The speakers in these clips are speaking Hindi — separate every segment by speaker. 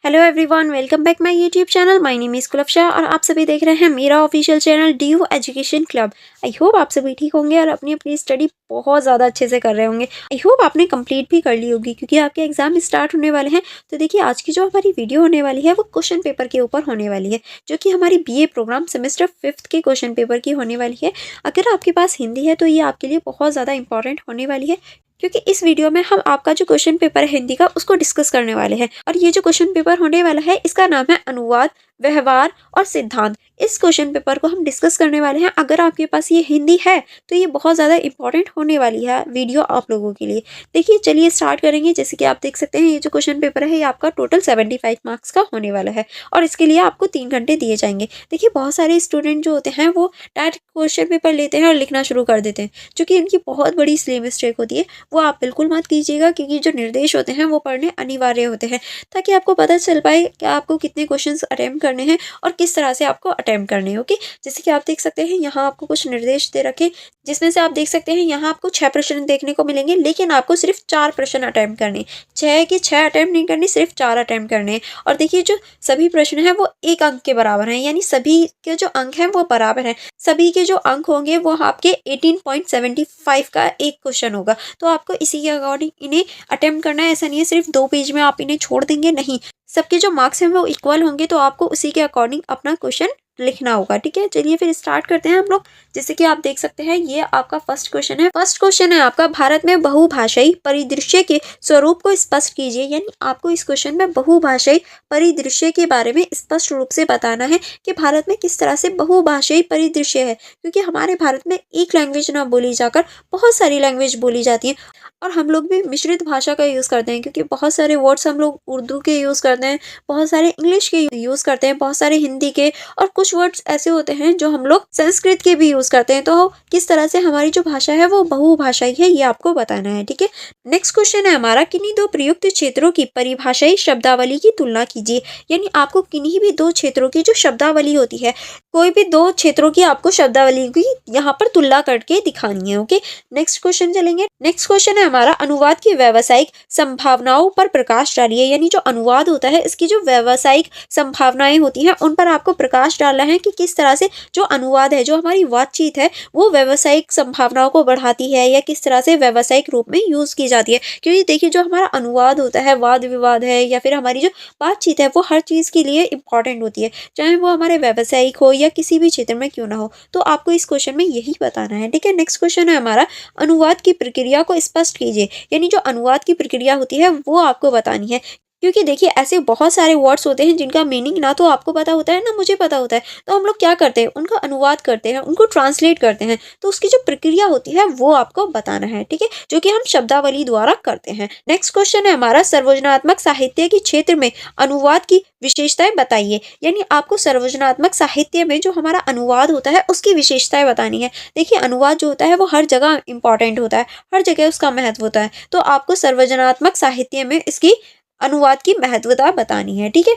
Speaker 1: Hello everyone, welcome back my YouTube channel. My name is Kulfasha और आप सभी देख रहे हैं मेरा official channel DU education club. I hope आप सभी ठीक होंगे और अपनी अपनी स्टडी बहुत ज़्यादा अच्छे से कर रहे होंगे। आई होप आपने कंप्लीट भी कर ली होगी क्योंकि आपके एग्जाम स्टार्ट होने वाले हैं। तो देखिए, आज की जो हमारी वीडियो होने वाली है वो क्वेश्चन पेपर के ऊपर होने वाली है, जो कि हमारी बीए प्रोग्राम सेमेस्टर 5th के क्वेश्चन पेपर की होने वाली है। अगर आपके पास हिंदी है तो ये आपके लिए बहुत ज़्यादा इंपॉर्टेंट होने वाली है, क्योंकि इस वीडियो में हम आपका जो क्वेश्चन पेपर है हिंदी का उसको डिस्कस करने वाले हैं। और ये जो क्वेश्चन पेपर होने वाला है इसका नाम है अनुवाद, व्यवहार और सिद्धांत। इस क्वेश्चन पेपर को हम डिस्कस करने वाले हैं। अगर आपके पास ये हिंदी है तो ये बहुत ज़्यादा इंपॉर्टेंट होने वाली है वीडियो आप लोगों के लिए। देखिए, चलिए स्टार्ट करेंगे। जैसे कि आप देख सकते हैं, ये जो क्वेश्चन पेपर है ये आपका टोटल 75 मार्क्स का होने वाला है और इसके लिए आपको 3 घंटे दिए जाएंगे। देखिए, बहुत सारे स्टूडेंट जो होते हैं वो डायरेक्ट क्वेश्चन पेपर लेते हैं और लिखना शुरू कर देते हैं, जो कि इनकी बहुत बड़ी इसलिए मिस्टेक होती है। वो आप बिल्कुल मत कीजिएगा, क्योंकि जो निर्देश होते हैं वो पढ़ने अनिवार्य होते हैं, ताकि आपको पता चल पाए कि आपको कितने क्वेश्चंस अटेम्प्ट करने हैं और किस तरह से आपको अटेम्प्ट करने हैं। ओके, जैसे कि आप देख सकते हैं यहाँ आपको कुछ निर्देश दे रखे, जिसमें से आप देख सकते हैं यहाँ आपको 6 प्रश्न देखने को मिलेंगे, लेकिन आपको सिर्फ 4 प्रश्न अटेम्प्ट करने, 6 के 6 अटेम्प्ट नहीं करने, सिर्फ 4 अटेम्प्ट करने। और देखिए, जो सभी प्रश्न हैं वो 1 अंक के बराबर हैं, यानी सभी के जो अंक हैं वो बराबर हैं। सभी के जो अंक होंगे वो आपके 18.75 का एक क्वेश्चन होगा। तो आपको इसी के अकॉर्डिंग इन्हें अटेम्प्ट करना है। ऐसा नहीं है सिर्फ 2 पेज में आप इन्हें छोड़ देंगे, नहीं, सबके जो मार्क्स हैं वो इक्वल होंगे, तो आपको उसी के अकॉर्डिंग अपना क्वेश्चन लिखना होगा। ठीक है, चलिए फिर स्टार्ट करते हैं हम लोग। जैसे कि आप देख सकते हैं, ये आपका फर्स्ट क्वेश्चन है। फर्स्ट क्वेश्चन है आपका, भारत में बहुभाषाई परिदृश्य के स्वरूप को स्पष्ट कीजिए। यानी आपको इस क्वेश्चन में बहुभाषाई परिदृश्य के बारे में स्पष्ट रूप से बताना है कि भारत में किस तरह से बहुभाषाई परिदृश्य है, क्योंकि हमारे भारत में एक लैंग्वेज ना बोली जाकर बहुत सारी लैंग्वेज बोली जाती है। और हम लोग भी मिश्रित भाषा का यूज़ करते हैं, क्योंकि बहुत सारे वर्ड्स हम लोग उर्दू के यूज़ करते हैं, बहुत सारे इंग्लिश के यूज़ करते हैं, बहुत सारे हिंदी के, और कुछ वर्ड्स ऐसे होते हैं जो हम लोग संस्कृत के भी यूज़ करते हैं। तो किस तरह से हमारी जो भाषा है वो बहुभाषाई है, ये आपको बताना है। ठीक है, नेक्स्ट क्वेश्चन है हमारा, किन्हीं 2 प्रयुक्त क्षेत्रों की परिभाषाई शब्दावली की तुलना कीजिए। यानी आपको किन्हीं भी 2 क्षेत्रों की जो शब्दावली होती है, कोई भी 2 क्षेत्रों की आपको शब्दावली की यहाँ पर तुलना करके दिखानी है। ओके, नेक्स्ट क्वेश्चन चलेंगे। नेक्स्ट क्वेश्चन है हमारा, अनुवाद की व्यावसायिक संभावनाओं पर प्रकाश डालिए। यानी जो अनुवाद होता है इसकी जो व्यावसायिक संभावनाएं होती हैं उन पर आपको प्रकाश डालना है कि किस तरह से जो अनुवाद है, जो हमारी बातचीत है, वो व्यावसायिक संभावनाओं को बढ़ाती है या किस तरह से व्यावसायिक रूप में यूज की जाती है। क्योंकि देखिए, जो हमारा अनुवाद होता है, वाद विवाद है या फिर हमारी जो बातचीत है, वो हर चीज के लिए इंपॉर्टेंट होती है, चाहे वो हमारे व्यावसायिक हो या किसी भी क्षेत्र में क्यों ना हो। तो आपको इस क्वेश्चन में यही बताना है। ठीक है, नेक्स्ट क्वेश्चन है हमारा, अनुवाद की प्रक्रिया को स्पष्ट कीजिए। यानी जो अनुवाद की प्रक्रिया होती है वो आपको बतानी है, क्योंकि देखिए ऐसे बहुत सारे वर्ड्स होते हैं जिनका मीनिंग ना तो आपको पता होता है ना मुझे पता होता है। तो हम लोग क्या करते हैं, उनका अनुवाद करते हैं, उनको ट्रांसलेट करते हैं। तो उसकी जो प्रक्रिया होती है वो आपको बताना है। ठीक है, जो कि हम शब्दावली द्वारा करते हैं। नेक्स्ट क्वेश्चन है हमारा, सर्वजनात्मक साहित्य के क्षेत्र में अनुवाद की विशेषताएं बताइए। यानी आपको सर्वजनात्मक साहित्य में जो हमारा अनुवाद होता है उसकी विशेषताएं बतानी है। देखिए, अनुवाद जो होता है वो हर जगह इंपॉर्टेंट होता है, हर जगह उसका महत्व होता है। तो आपको सर्वजनात्मक साहित्य में इसकी अनुवाद की महत्वता बतानी है। ठीक है,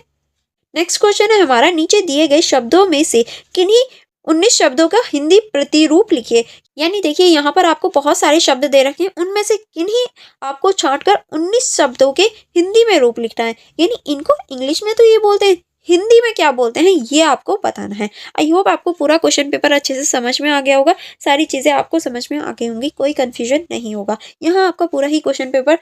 Speaker 1: नेक्स्ट क्वेश्चन है हमारा, नीचे दिए गए शब्दों में से किन्हीं 19 शब्दों का हिंदी प्रतिरूप लिखिए। यानी देखिए, यहाँ पर आपको बहुत सारे शब्द दे रखे हैं, उनमें से किन्हीं आपको छांटकर 19 शब्दों के हिंदी में रूप लिखना है। यानी इनको इंग्लिश में तो ये बोलते हैं, हिंदी में क्या बोलते हैं ये आपको बताना है। आई होप आपको पूरा क्वेश्चन पेपर अच्छे से समझ में आ गया होगा, सारी चीजें आपको समझ में आ गई होंगी, कोई कंफ्यूजन नहीं होगा। यहाँ आपका पूरा ही क्वेश्चन पेपर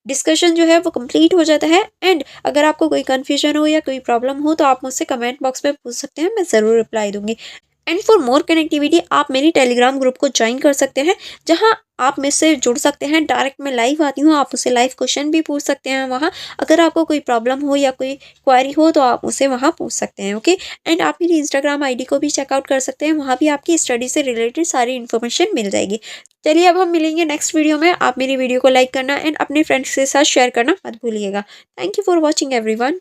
Speaker 1: डिस्कशन जो है वो कंप्लीट हो जाता है। एंड अगर आपको कोई कन्फ्यूजन हो या कोई प्रॉब्लम हो तो आप मुझसे कमेंट बॉक्स में पूछ सकते हैं, मैं ज़रूर रिप्लाई दूंगी। एंड फॉर मोर कनेक्टिविटी आप मेरी टेलीग्राम ग्रुप को ज्वाइन कर सकते हैं, जहां आप मुझसे जुड़ सकते हैं। डायरेक्ट मैं लाइव आती हूँ, आप मुझसे लाइव क्वेश्चन भी पूछ सकते हैं वहाँ। अगर आपको कोई प्रॉब्लम हो या कोई क्वेरी हो तो आप मुझसे वहाँ पूछ सकते हैं। ओके, एंड आप मेरी इंस्टाग्राम आईडी को भी चेकआउट कर सकते हैं, वहाँ भी आपकी स्टडी से रिलेटेड सारी इन्फॉर्मेशन मिल जाएगी। चलिए, अब हम मिलेंगे नेक्स्ट वीडियो में। आप मेरी वीडियो को लाइक करना एंड अपने फ्रेंड्स के साथ शेयर करना मत भूलिएगा। Thank you for watching everyone.